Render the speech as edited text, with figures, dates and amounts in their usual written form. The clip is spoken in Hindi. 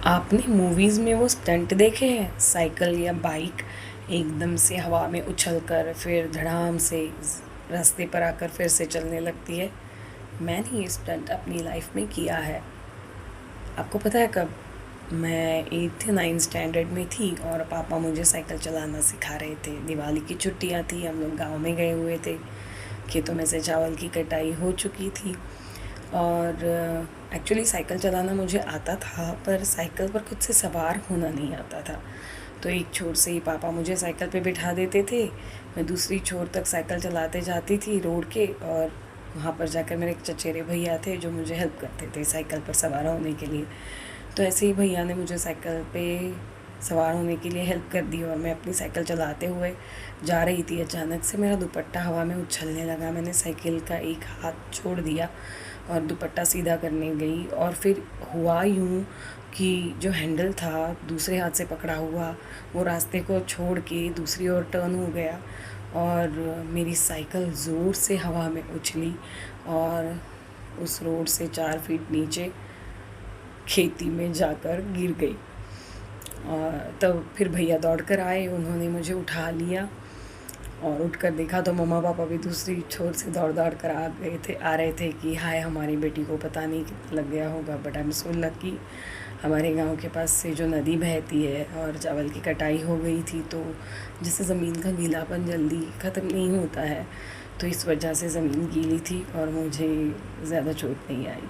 आपने मूवीज़ में वो स्टंट देखे हैं, साइकिल या बाइक एकदम से हवा में उछलकर फिर धड़ाम से रास्ते पर आकर फिर से चलने लगती है। मैंने ये स्टंट अपनी लाइफ में किया है। आपको पता है कब? मैं 8th 9th स्टैंडर्ड में थी और पापा मुझे साइकिल चलाना सिखा रहे थे। दिवाली की छुट्टियां थी, हम लोग गांव में गए हुए थे। खेतों में से चावल की कटाई हो चुकी थी और एक्चुअली साइकिल चलाना मुझे आता था, पर साइकिल पर खुद से सवार होना नहीं आता था। तो एक छोर से ही पापा मुझे साइकिल पे बिठा देते थे, मैं दूसरी छोर तक साइकिल चलाते जाती थी रोड के, और वहाँ पर जाकर मेरे एक चचेरे भैया थे जो मुझे हेल्प करते थे साइकिल पर सवार होने के लिए। तो ऐसे ही भैया ने मुझे साइकिल पे सवार होने के लिए हेल्प कर दी और मैं अपनी साइकिल चलाते हुए जा रही थी। अचानक से मेरा दुपट्टा हवा में उछलने लगा। मैंने साइकिल का एक हाथ छोड़ दिया और दुपट्टा सीधा करने गई, और फिर हुआ यूँ कि जो हैंडल था दूसरे हाथ से पकड़ा हुआ वो रास्ते को छोड़ के दूसरी ओर टर्न हो गया और मेरी साइकिल ज़ोर से हवा में उछली और उस रोड से 4 फीट नीचे खेती में जाकर गिर गई। और तब फिर भैया दौड़ कर आए, उन्होंने मुझे उठा लिया और उठकर देखा तो मम्मा पापा भी दूसरी छोर से दौड़ दौड़ कर आ रहे थे कि हाय हमारी बेटी को पता नहीं कितना लग गया होगा। But I am so lucky, हमारे गांव के पास से जो नदी बहती है और चावल की कटाई हो गई थी, तो जिससे ज़मीन का गीलापन जल्दी ख़त्म नहीं होता है, तो इस वजह से ज़मीन गीली थी और मुझे ज़्यादा चोट नहीं आई।